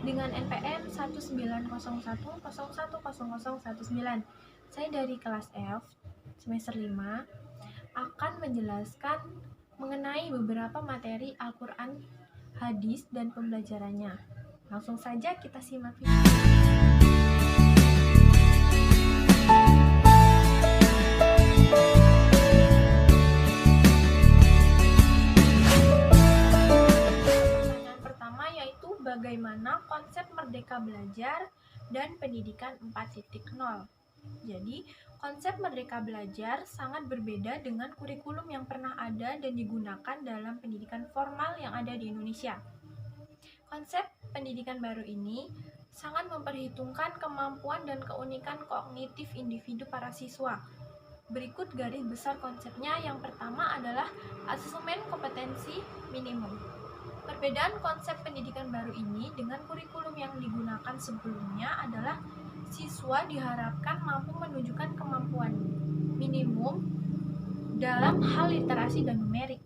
dengan NPM 19010101019. Saya dari kelas F, semester 5, akan menjelaskan mengenai beberapa materi Al-Quran, hadis, dan pembelajarannya. Langsung saja kita simak video. Pertanyaan pertama yaitu bagaimana konsep Merdeka Belajar dan Pendidikan 4.0. Jadi, konsep Merdeka Belajar sangat berbeda dengan kurikulum yang pernah ada dan digunakan dalam pendidikan formal yang ada di Indonesia. Konsep pendidikan baru ini sangat memperhitungkan kemampuan dan keunikan kognitif individu para siswa. Berikut garis besar konsepnya. Yang pertama adalah asesmen kompetensi minimum. Perbedaan konsep pendidikan baru ini dengan kurikulum yang digunakan sebelumnya adalah siswa diharapkan mampu menunjukkan kemampuan minimum dalam hal literasi dan numerik.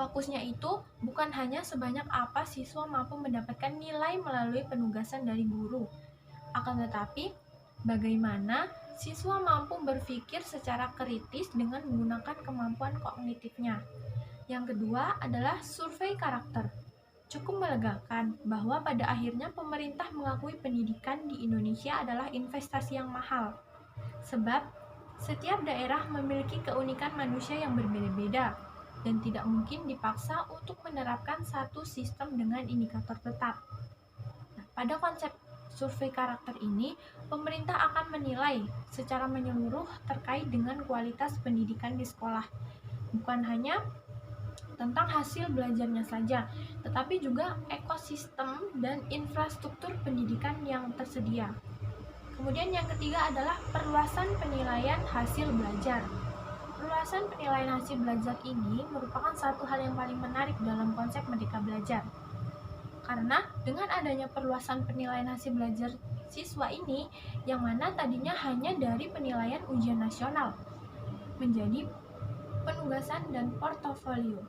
Fokusnya itu bukan hanya sebanyak apa siswa mampu mendapatkan nilai melalui penugasan dari guru, akan tetapi bagaimana siswa mampu berpikir secara kritis dengan menggunakan kemampuan kognitifnya. Yang kedua adalah survei karakter. Cukup melegakan bahwa pada akhirnya pemerintah mengakui pendidikan di Indonesia adalah investasi yang mahal. Sebab setiap daerah memiliki keunikan manusia yang berbeda-beda dan tidak mungkin dipaksa untuk menerapkan satu sistem dengan indikator tetap. Nah, pada konsep survei karakter ini, pemerintah akan menilai secara menyeluruh terkait dengan kualitas pendidikan di sekolah. Bukan hanya tentang hasil belajarnya saja, tetapi juga ekosistem dan infrastruktur pendidikan yang tersedia. Kemudian yang ketiga adalah perluasan penilaian hasil belajar. Perluasan penilaian hasil belajar ini merupakan satu hal yang paling menarik dalam konsep Merdeka Belajar. Karena dengan adanya perluasan penilaian hasil belajar siswa ini, yang mana tadinya hanya dari penilaian ujian nasional, menjadi penugasan dan portofolio.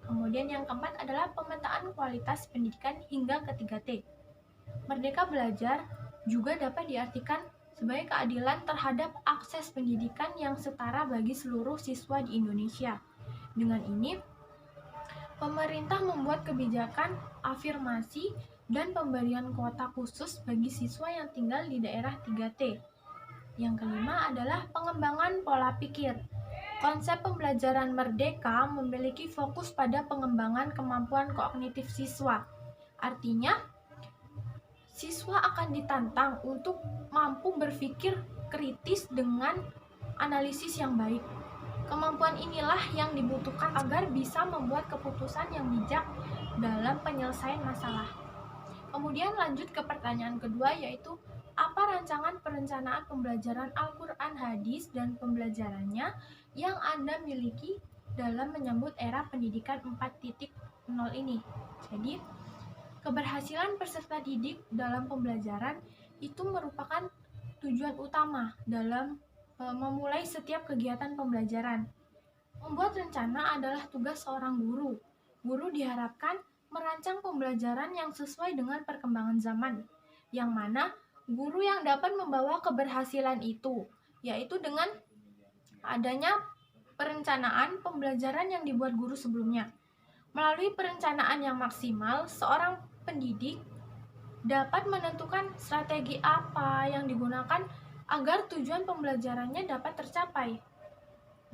Kemudian yang keempat adalah pemetaan kualitas pendidikan hingga ke 3T. Merdeka Belajar juga dapat diartikan sebagai keadilan terhadap akses pendidikan yang setara bagi seluruh siswa di Indonesia. Dengan ini, pemerintah membuat kebijakan afirmasi dan pemberian kuota khusus bagi siswa yang tinggal di daerah 3T. Yang kelima adalah pengembangan pola pikir. Konsep pembelajaran merdeka memiliki fokus pada pengembangan kemampuan kognitif siswa. Artinya, siswa akan ditantang untuk mampu berpikir kritis dengan analisis yang baik. Kemampuan inilah yang dibutuhkan agar bisa membuat keputusan yang bijak dalam penyelesaian masalah. Kemudian lanjut ke pertanyaan kedua, yaitu apa rancangan perencanaan pembelajaran Al-Quran, hadis, dan pembelajarannya yang Anda miliki dalam menyambut era pendidikan 4.0 ini. Jadi, keberhasilan peserta didik dalam pembelajaran itu merupakan tujuan utama dalam memulai setiap kegiatan pembelajaran. Membuat rencana adalah tugas seorang guru. Guru diharapkan merancang pembelajaran yang sesuai dengan perkembangan zaman, yang mana guru yang dapat membawa keberhasilan itu, yaitu dengan adanya perencanaan pembelajaran yang dibuat guru sebelumnya. Melalui perencanaan yang maksimal, seorang pendidik dapat menentukan strategi apa yang digunakan agar tujuan pembelajarannya dapat tercapai.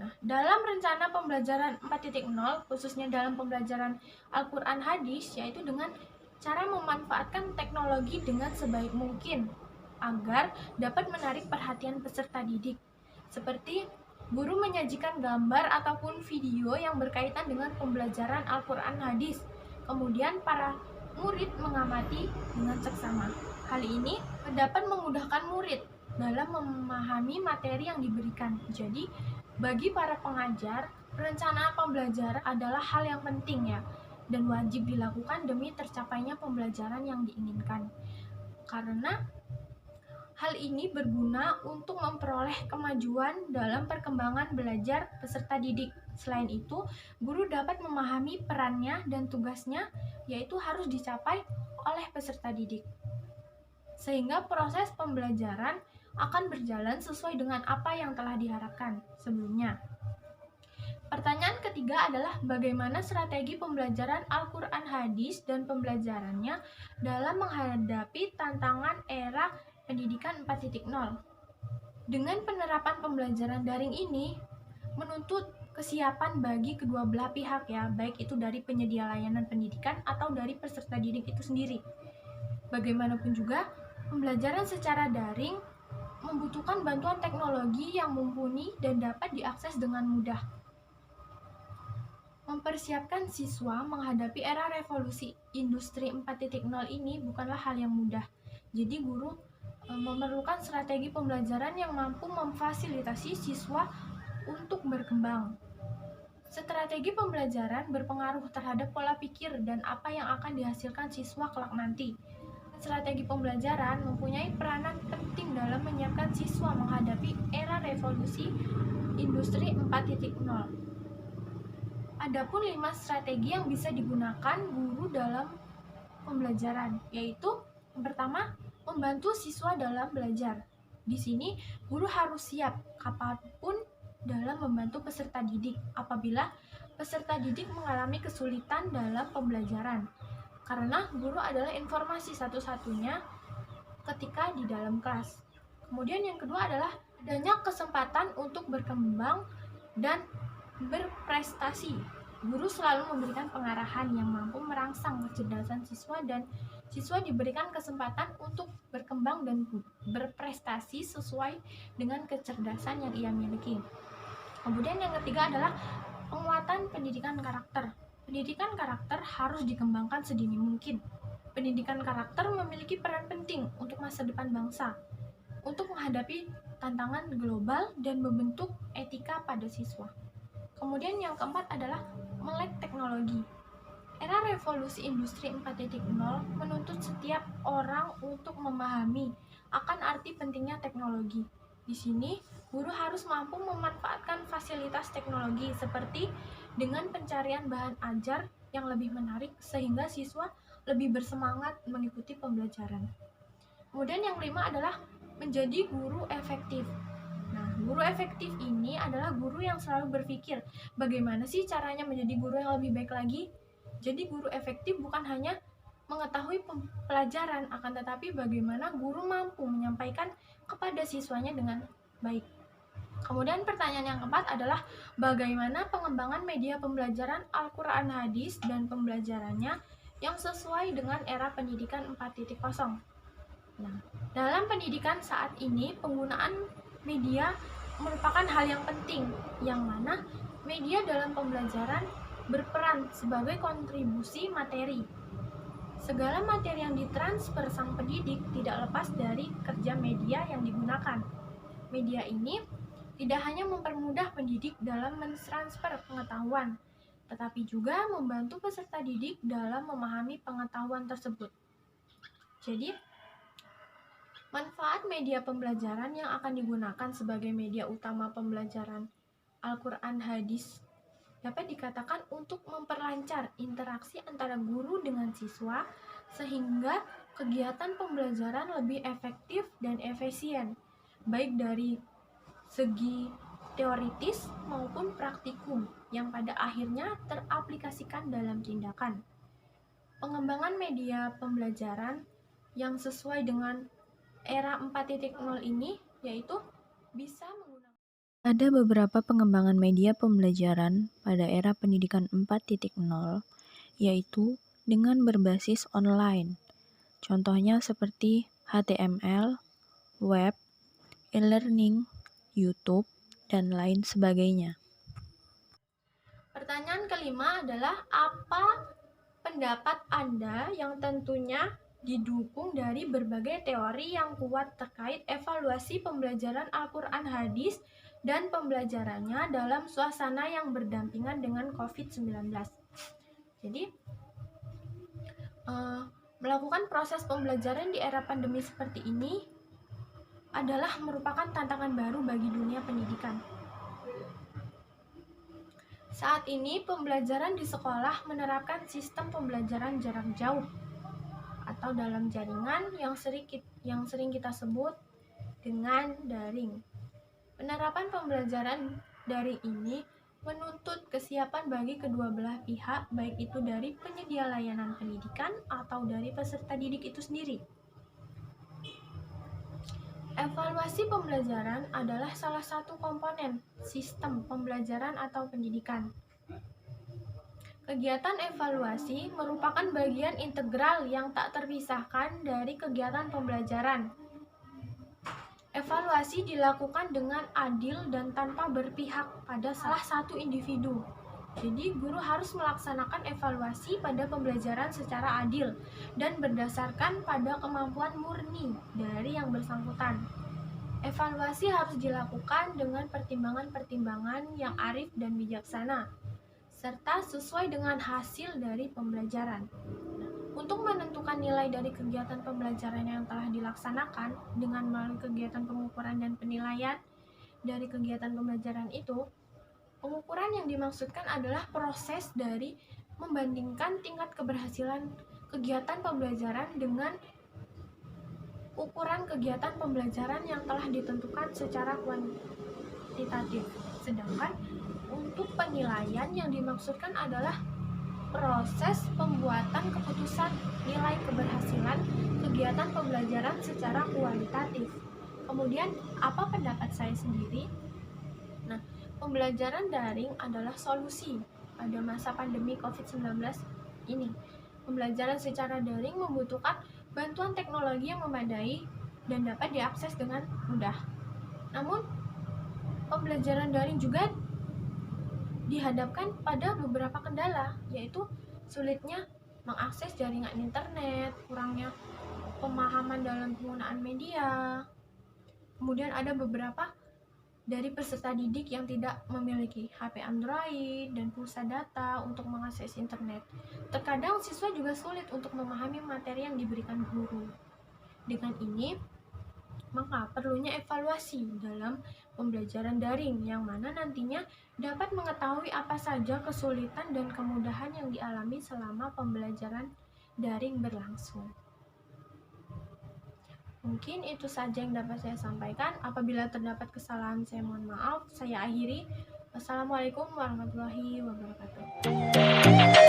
Nah, dalam rencana pembelajaran 4.0, khususnya dalam pembelajaran Al-Quran hadis, yaitu dengan cara memanfaatkan teknologi dengan sebaik mungkin agar dapat menarik perhatian peserta didik. Seperti guru menyajikan gambar ataupun video yang berkaitan dengan pembelajaran Al-Quran hadis. Kemudian para murid mengamati dengan seksama. Hal ini dapat memudahkan murid dalam memahami materi yang diberikan. Jadi, bagi para pengajar, perencanaan pembelajaran adalah hal yang penting ya, dan wajib dilakukan demi tercapainya pembelajaran yang diinginkan. Karena Hal ini berguna untuk memperoleh kemajuan dalam perkembangan belajar peserta didik. Selain itu, guru dapat memahami perannya dan tugasnya, yaitu harus dicapai oleh peserta didik. Sehingga proses pembelajaran akan berjalan sesuai dengan apa yang telah diharapkan sebelumnya. Pertanyaan ketiga adalah bagaimana strategi pembelajaran Al-Quran Hadis dan pembelajarannya dalam menghadapi tantangan era pendidikan 4.0. Dengan penerapan pembelajaran daring ini menuntut kesiapan bagi kedua belah pihak ya, baik itu dari penyedia layanan pendidikan atau dari peserta didik itu sendiri. Bagaimanapun juga, pembelajaran secara daring membutuhkan bantuan teknologi yang mumpuni dan dapat diakses dengan mudah. Mempersiapkan siswa menghadapi era revolusi industri 4.0 ini bukanlah hal yang mudah. Jadi guru memerlukan strategi pembelajaran yang mampu memfasilitasi siswa untuk berkembang. Strategi pembelajaran berpengaruh terhadap pola pikir dan apa yang akan dihasilkan siswa kelak nanti. Strategi pembelajaran mempunyai peranan penting dalam menyiapkan siswa menghadapi era revolusi industri 4.0. Adapun 5 strategi yang bisa digunakan guru dalam pembelajaran, yaitu yang pertama, membantu siswa dalam belajar. Di sini, guru harus siap kapanpun dalam membantu peserta didik apabila peserta didik mengalami kesulitan dalam pembelajaran. Karena guru adalah informasi satu-satunya ketika di dalam kelas. Kemudian yang kedua adalah adanya kesempatan untuk berkembang dan berprestasi. Guru selalu memberikan pengarahan yang mampu merangsang kecerdasan siswa dan siswa diberikan kesempatan untuk berkembang dan berprestasi sesuai dengan kecerdasan yang ia miliki. Kemudian yang ketiga adalah penguatan pendidikan karakter. Pendidikan karakter harus dikembangkan sedini mungkin. Pendidikan karakter memiliki peran penting untuk masa depan bangsa, untuk menghadapi tantangan global dan membentuk etika pada siswa. Kemudian yang keempat adalah melek teknologi. Era revolusi industri 4.0 menuntut setiap orang untuk memahami akan arti pentingnya teknologi. Di sini, guru harus mampu memanfaatkan fasilitas teknologi seperti dengan pencarian bahan ajar yang lebih menarik sehingga siswa lebih bersemangat mengikuti pembelajaran. Kemudian yang kelima adalah menjadi guru efektif. Nah, guru efektif ini adalah guru yang selalu berpikir bagaimana sih caranya menjadi guru yang lebih baik lagi. Jadi guru efektif bukan hanya mengetahui pelajaran, akan tetapi bagaimana guru mampu menyampaikan kepada siswanya dengan baik. Kemudian pertanyaan yang keempat adalah bagaimana pengembangan media pembelajaran Al-Quran Hadis dan pembelajarannya yang sesuai dengan era pendidikan 4.0. Nah, dalam pendidikan saat ini penggunaan media merupakan hal yang penting, yang mana media dalam pembelajaran berperan sebagai kontribusi materi. Segala materi yang ditransfer sang pendidik tidak lepas dari kerja media yang digunakan. Media ini tidak hanya mempermudah pendidik dalam mentransfer pengetahuan, tetapi juga membantu peserta didik dalam memahami pengetahuan tersebut. Jadi, manfaat media pembelajaran yang akan digunakan sebagai media utama pembelajaran Al-Quran Hadis dapat dikatakan untuk memperlancar interaksi antara guru dengan siswa sehingga kegiatan pembelajaran lebih efektif dan efisien, baik dari segi teoritis maupun praktikum yang pada akhirnya teraplikasikan dalam tindakan. Pengembangan media pembelajaran yang sesuai dengan era 4.0 ini yaitu bisa menggunakan Ada beberapa pengembangan media pembelajaran pada era pendidikan 4.0, yaitu dengan berbasis online. Contohnya seperti HTML, web, e-learning, YouTube, dan lain sebagainya. Pertanyaan kelima adalah apa pendapat Anda yang tentunya didukung dari berbagai teori yang kuat terkait evaluasi pembelajaran Al-Quran Hadis dan pembelajarannya dalam suasana yang berdampingan dengan COVID-19. Jadi, melakukan proses pembelajaran di era pandemi seperti ini adalah merupakan tantangan baru bagi dunia pendidikan. Saat ini, pembelajaran di sekolah menerapkan sistem pembelajaran jarak jauh atau dalam jaringan yang sering kita sebut dengan daring. Penerapan pembelajaran daring ini menuntut kesiapan bagi kedua belah pihak, baik itu dari penyedia layanan pendidikan atau dari peserta didik itu sendiri. Evaluasi pembelajaran adalah salah satu komponen sistem pembelajaran atau pendidikan. Kegiatan evaluasi merupakan bagian integral yang tak terpisahkan dari kegiatan pembelajaran. Evaluasi dilakukan dengan adil dan tanpa berpihak pada salah satu individu. Jadi, guru harus melaksanakan evaluasi pada pembelajaran secara adil dan berdasarkan pada kemampuan murni dari yang bersangkutan. Evaluasi harus dilakukan dengan pertimbangan-pertimbangan yang arif dan bijaksana, serta sesuai dengan hasil dari pembelajaran. Untuk menentukan nilai dari kegiatan pembelajaran yang telah dilaksanakan dengan melalui kegiatan pengukuran dan penilaian dari kegiatan pembelajaran itu, pengukuran yang dimaksudkan adalah proses dari membandingkan tingkat keberhasilan kegiatan pembelajaran dengan ukuran kegiatan pembelajaran yang telah ditentukan secara kuantitatif. Sedangkan untuk penilaian yang dimaksudkan adalah proses pembuatan keputusan nilai keberhasilan kegiatan pembelajaran secara kualitatif. Kemudian, apa pendapat saya sendiri? Nah, pembelajaran daring adalah solusi pada masa pandemi COVID-19 ini. Pembelajaran secara daring membutuhkan bantuan teknologi yang memadai dan dapat diakses dengan mudah. Namun, pembelajaran daring juga dihadapkan pada beberapa kendala, yaitu sulitnya mengakses jaringan internet, kurangnya pemahaman dalam penggunaan media. Kemudian ada beberapa dari peserta didik yang tidak memiliki HP Android dan pulsa data untuk mengakses internet. Terkadang siswa juga sulit untuk memahami materi yang diberikan guru. Dengan ini, maka perlunya evaluasi dalam pembelajaran daring yang mana nantinya dapat mengetahui apa saja kesulitan dan kemudahan yang dialami selama pembelajaran daring berlangsung. Mungkin itu saja yang dapat saya sampaikan. Apabila terdapat kesalahan, saya mohon maaf. Saya akhiri. Wassalamualaikum warahmatullahi wabarakatuh.